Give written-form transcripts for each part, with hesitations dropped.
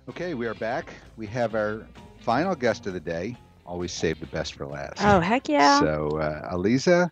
Okay, we are back. We have our final guest of the day. Always save the best for last. Oh, heck yeah. So, Aliza,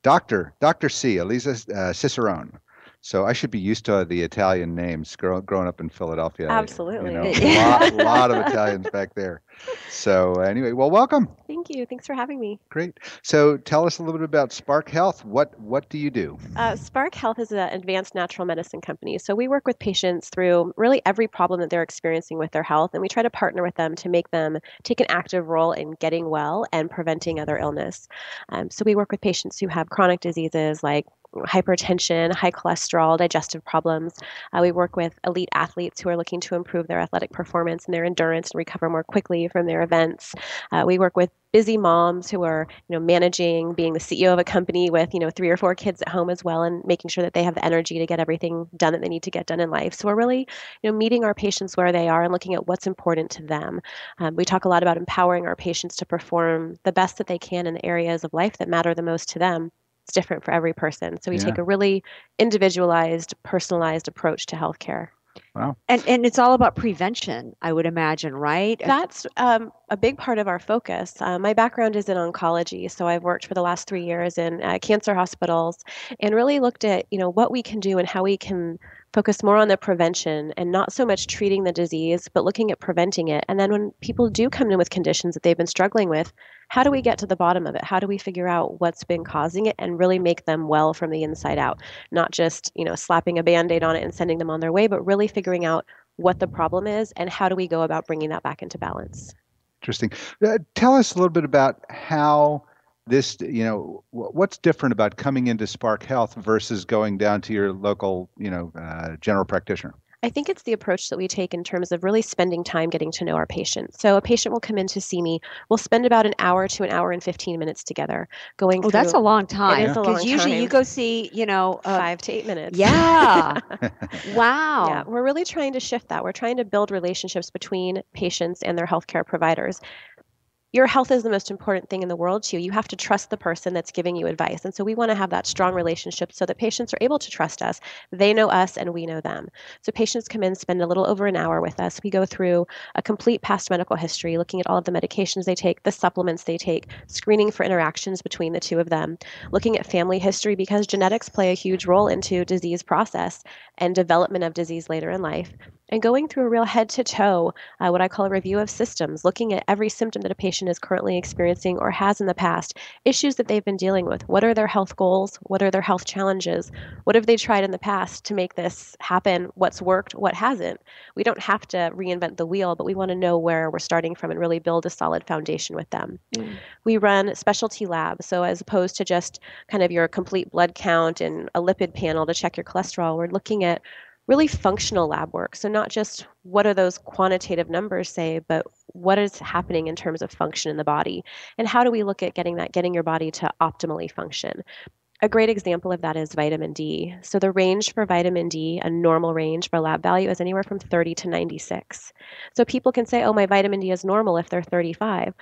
Dr. C, Aliza Cicerone. So I should be used to the Italian names. Growing up in Philadelphia, Absolutely. lot of Italians back there. So anyway, well, welcome. Thank you. Thanks for having me. Great. So tell us a little bit about Spark Health. What do you do? Spark Health is an advanced natural medicine company. So we work with patients through really every problem that they're experiencing with their health, and we try to partner with them to make them take an active role in getting well and preventing other illness. So we work with patients who have chronic diseases like hypertension, high cholesterol, digestive problems. We work with elite athletes who are looking to improve their athletic performance and their endurance and recover more quickly from their events. We work with busy moms who are, managing, being the CEO of a company with, three or four kids at home as well, and making sure that they have the energy to get everything done that they need to get done in life. So we're really, meeting our patients where they are and looking at what's important to them. We talk a lot about empowering our patients to perform the best that they can in the areas of life that matter the most to them. It's different for every person. So we Yeah. take a really individualized, personalized approach to healthcare. Wow. And it's all about prevention, I would imagine, right? That's a big part of our focus. My background is in oncology, so I've worked for the last 3 years in cancer hospitals and really looked at what we can do and how we can focus more on the prevention and not so much treating the disease, but looking at preventing it. And then when people do come in with conditions that they've been struggling with, how do we get to the bottom of it? How do we figure out what's been causing it and really make them well from the inside out? Not just slapping a band-aid on it and sending them on their way, but really figuring out what the problem is and how do we go about bringing that back into balance. Interesting. Tell us a little bit about how this, what's different about coming into Spark Health versus going down to your local, general practitioner? I think it's the approach that we take in terms of really spending time getting to know our patient. So a patient will come in to see me. We'll spend about an hour to an hour and 15 minutes together going Oh, through. that's a long time. It is a long Because usually time. you go see, 5 to 8 minutes. yeah. Wow. Yeah, we're really trying to shift that. We're trying to build relationships between patients and their healthcare providers. Your health is the most important thing in the world to you. You have to trust the person that's giving you advice. And so we want to have that strong relationship so that patients are able to trust us. They know us and we know them. So patients come in, spend a little over an hour with us. We go through a complete past medical history, looking at all of the medications they take, the supplements they take, screening for interactions between the two of them, looking at family history because genetics play a huge role into disease process and development of disease later in life. And going through a real head to toe, what I call a review of systems, looking at every symptom that a patient is currently experiencing or has in the past, issues that they've been dealing with. What are their health goals? What are their health challenges? What have they tried in the past to make this happen? What's worked? What hasn't? We don't have to reinvent the wheel, but we want to know where we're starting from and really build a solid foundation with them. We run specialty labs. So as opposed to just kind of your complete blood count and a lipid panel to check your cholesterol, we're looking at really functional lab work. So not just what are those quantitative numbers say, but what is happening in terms of function in the body? And how do we look at getting your body to optimally function? A great example of that is vitamin D. So the range for vitamin D, a normal range for lab value, is anywhere from 30 to 96. So people can say, oh, my vitamin D is normal if they're 35.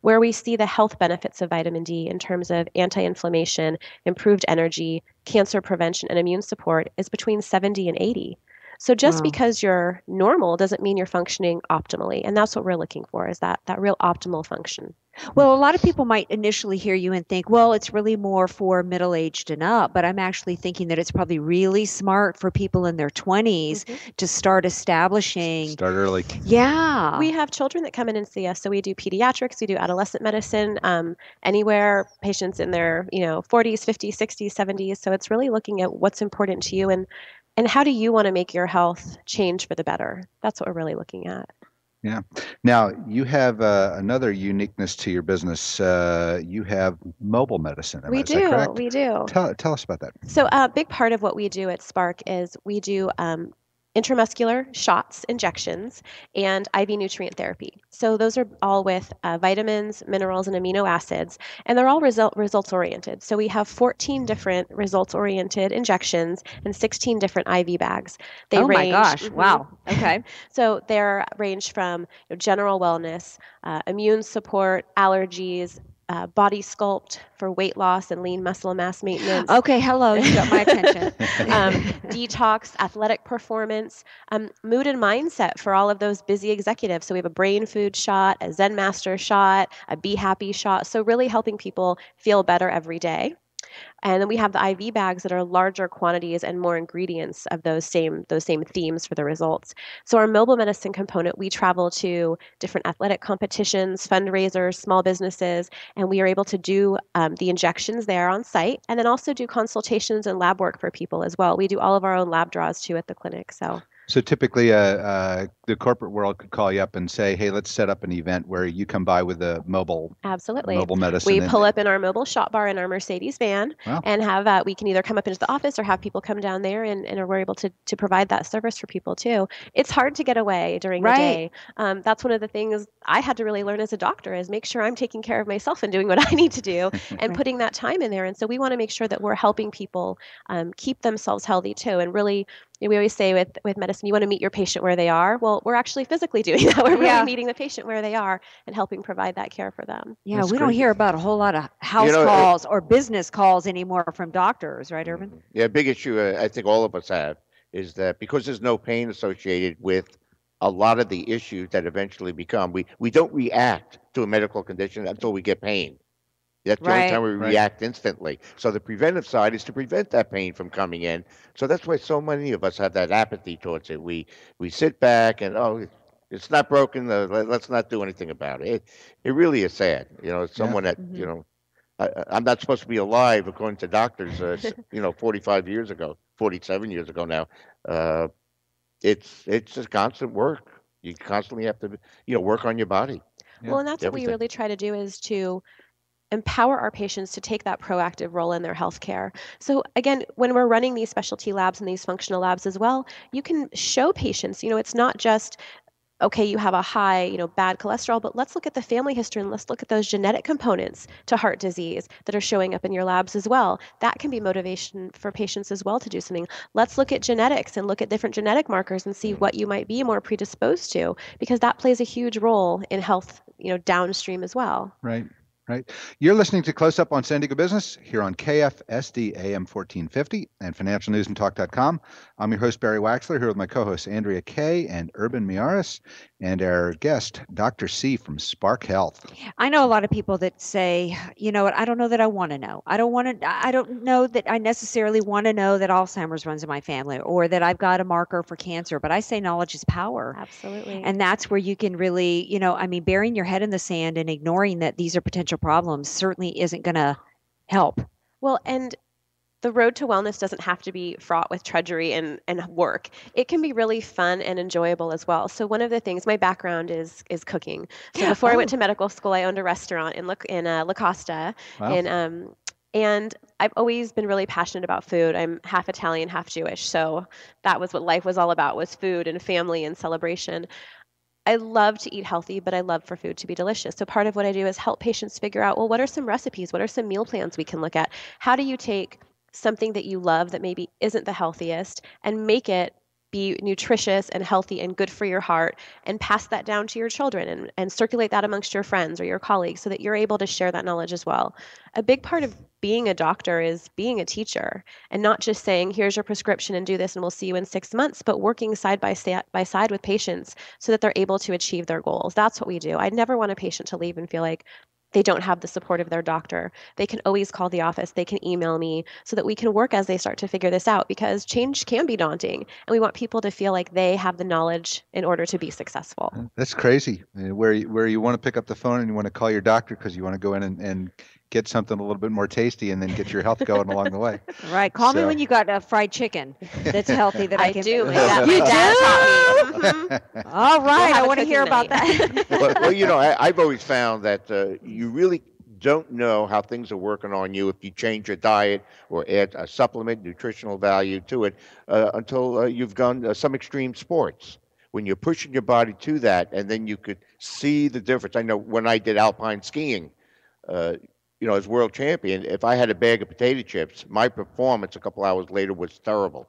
Where we see the health benefits of vitamin D in terms of anti-inflammation, improved energy, cancer prevention, and immune support is between 70 and 80. So just Wow. because you're normal doesn't mean you're functioning optimally. And that's what we're looking for, is that real optimal function. Well, a lot of people might initially hear you and think, well, it's really more for middle-aged and up, but I'm actually thinking that it's probably really smart for people in their 20s to start establishing. Start early. Yeah. We have children that come in and see us. So we do pediatrics, we do adolescent medicine, anywhere, patients in their 40s, 50s, 60s, 70s. So it's really looking at what's important to you and how do you want to make your health change for the better. That's what we're really looking at. Yeah. Now, you have another uniqueness to your business. You have mobile medicine. Is that correct? We do. Tell us about that. So a big part of what we do at Spark is we do intramuscular shots, injections, and IV nutrient therapy. So those are all with vitamins, minerals, and amino acids, and they're all results oriented. So we have 14 different results oriented injections and 16 different IV bags. They Oh my range, gosh. Wow. Okay. So they're range from general wellness, immune support, allergies, Body Sculpt for weight loss and lean muscle mass maintenance. Okay, hello, you got my attention. Detox, athletic performance, mood and mindset for all of those busy executives. So we have a brain food shot, a Zen Master shot, a Be Happy shot. So really helping people feel better every day. And then we have the IV bags that are larger quantities and more ingredients of those same themes for the results. So our mobile medicine component, we travel to different athletic competitions, fundraisers, small businesses, and we are able to do the injections there on site, and then also do consultations and lab work for people as well. We do all of our own lab draws too at the clinic. So typically, the corporate world could call you up and say, "Hey, let's set up an event where you come by with a mobile medicine." We pull up in our mobile shop bar in our Mercedes van, Wow. and have we can either come up into the office or have people come down there, and we're able to provide that service for people too. It's hard to get away during the day. That's one of the things I had to really learn as a doctor, is make sure I'm taking care of myself and doing what I need to do and putting that time in there. And so we want to make sure that we're helping people keep themselves healthy too, and really. We always say with medicine, you want to meet your patient where they are. Well, we're actually physically doing that. We're really meeting the patient where they are and helping provide that care for them. Yeah, That's we don't great. hear about a whole lot of house calls or business calls anymore from doctors, right, Urban? Yeah, a big issue I think all of us have is that because there's no pain associated with a lot of the issues that eventually become, we don't react to a medical condition until we get pain. That's the only time we react instantly. So the preventive side is to prevent that pain from coming in. So that's why so many of us have that apathy towards it. We sit back and, it's not broken. Let's not do anything about it. It really is sad. Someone that, I'm not supposed to be alive according to doctors, 45 years ago, 47 years ago now. It's just constant work. You constantly have to, work on your body. Yeah. Well, and that's what we really try to do, is to empower our patients to take that proactive role in their healthcare. So again, when we're running these specialty labs and these functional labs as well, you can show patients, it's not just, okay, you have a high, bad cholesterol, but let's look at the family history and let's look at those genetic components to heart disease that are showing up in your labs as well. That can be motivation for patients as well to do something. Let's look at genetics and look at different genetic markers and see what you might be more predisposed to, because that plays a huge role in health, downstream as well. Right. You're listening to Close Up on San Diego Business here on KFSD AM 1450 and financialnewsandtalk.com. I'm your host, Barry Waxler, here with my co-hosts, Andrea Kay and Urban Miaris, and our guest, Dr. C from Spark Health. I know a lot of people that say, you know what, I don't know that I want to know. I don't know that I necessarily want to know that Alzheimer's runs in my family or that I've got a marker for cancer, but I say knowledge is power. Absolutely. And that's where you can really, burying your head in the sand and ignoring that these are potential problems certainly isn't going to help. Well, and the road to wellness doesn't have to be fraught with drudgery and work. It can be really fun and enjoyable as well. So one of the things, my background is cooking. So before I went to medical school, I owned a restaurant in La Costa. Wow. And I've always been really passionate about food. I'm half Italian, half Jewish. So that was what life was all about, was food and family and celebration. I love to eat healthy, but I love for food to be delicious. So part of what I do is help patients figure out, well, what are some recipes? What are some meal plans we can look at? How do you take something that you love that maybe isn't the healthiest and make it be nutritious and healthy and good for your heart, and pass that down to your children and circulate that amongst your friends or your colleagues so that you're able to share that knowledge as well. A big part of being a doctor is being a teacher, and not just saying, here's your prescription and do this and we'll see you in 6 months, but working side by side with patients so that they're able to achieve their goals. That's what we do. I never want a patient to leave and feel like they don't have the support of their doctor. They can always call the office. They can email me so that we can work as they start to figure this out, because change can be daunting. And we want people to feel like they have the knowledge in order to be successful. That's crazy. Where you want to pick up the phone and you want to call your doctor because you want to go in and get something a little bit more tasty and then get your health going along the way. Right. Call me when you got a fried chicken that's healthy that I can do. My dad taught me. All right. I want to hear about that. Well, I've always found that you really don't know how things are working on you if you change your diet or add a supplement, nutritional value to it until you've done some extreme sports. When you're pushing your body to that, and then you could see the difference. I know when I did alpine skiing, as world champion, if I had a bag of potato chips, my performance a couple hours later was terrible.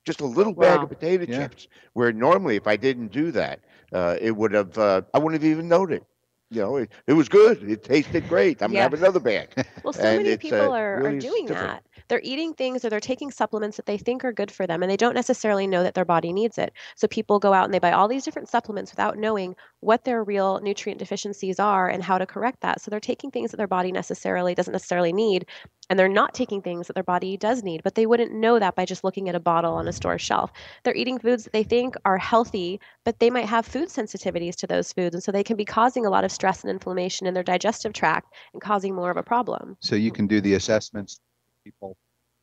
Just a little bag of potato chips, where normally if I didn't do that, it would have, I wouldn't have even noted. It was good. It tasted great. I'm Yeah. gonna have another bag. Well, so And many it's, people are really doing different. that. They're eating things or they're taking supplements that they think are good for them, and they don't necessarily know that their body needs it. So people go out and they buy all these different supplements without knowing what their real nutrient deficiencies are and how to correct that. So they're taking things that their body doesn't necessarily need, and they're not taking things that their body does need, but they wouldn't know that by just looking at a bottle on a store shelf. They're eating foods that they think are healthy, but they might have food sensitivities to those foods, and so they can be causing a lot of stress and inflammation in their digestive tract and causing more of a problem. So you can do the assessments. People,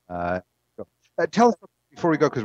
tell us before we go, because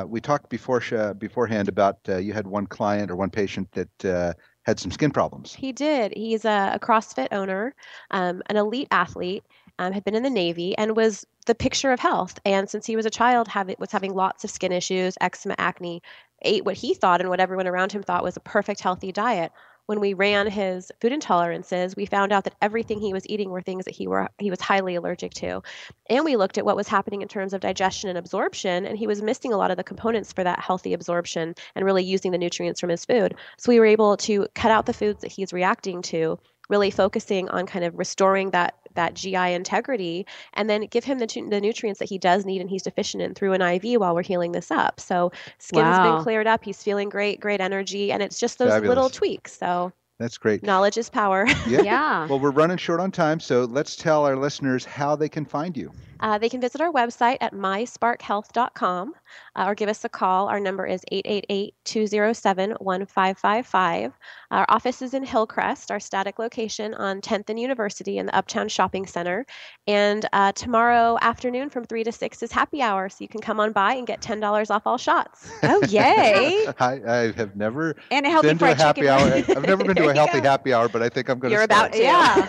we talked beforehand about you had one client or one patient that had some skin problems. He did. He's a CrossFit owner, an elite athlete, had been in the Navy, and was the picture of health. And since he was a child, was having lots of skin issues, eczema, acne, ate what he thought and what everyone around him thought was a perfect healthy diet. When we ran his food intolerances, we found out that everything he was eating were things that he was highly allergic to. And we looked at what was happening in terms of digestion and absorption, and he was missing a lot of the components for that healthy absorption and really using the nutrients from his food. So we were able to cut out the foods that he's reacting to, really focusing on kind of restoring that GI integrity, and then give him the nutrients that he does need and he's deficient in through an IV while we're healing this up. So skin has been cleared up. He's feeling great energy, and it's just those little tweaks. So that's great. Knowledge is power. Yeah. Well, we're running short on time, so let's tell our listeners how they can find you. They can visit our website at mysparkhealth.com or give us a call. Our number is 888-207-1555. Our office is in Hillcrest, our static location on 10th and University in the Uptown Shopping Center. And tomorrow afternoon from 3 to 6 is happy hour, so you can come on by and get $10 off all shots. Oh, yay. I have never And a healthy been to a fried happy chicken. hour. I've never been to a healthy go. happy hour, but I think I'm going to You're start. about to. Yeah.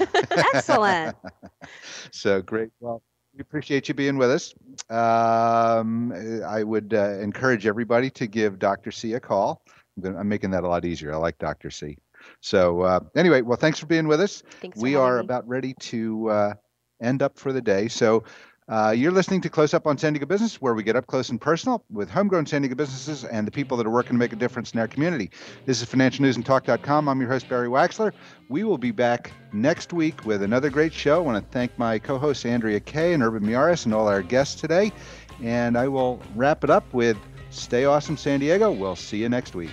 Excellent. So great. Well, we appreciate you being with us. I would encourage everybody to give Dr. C a call. I'm making that a lot easier. I like Dr. C. So anyway, well, thanks for being with us. Thanks for We having are me. about ready to end up for the day. So you're listening to Close Up on San Diego Business, where we get up close and personal with homegrown San Diego businesses and the people that are working to make a difference in our community. This is financialnewsandtalk.com. I'm your host, Barry Waxler. We will be back next week with another great show. I want to thank my co-hosts, Andrea Kay and Urban Miaris, and all our guests today. And I will wrap it up with Stay Awesome, San Diego. We'll see you next week.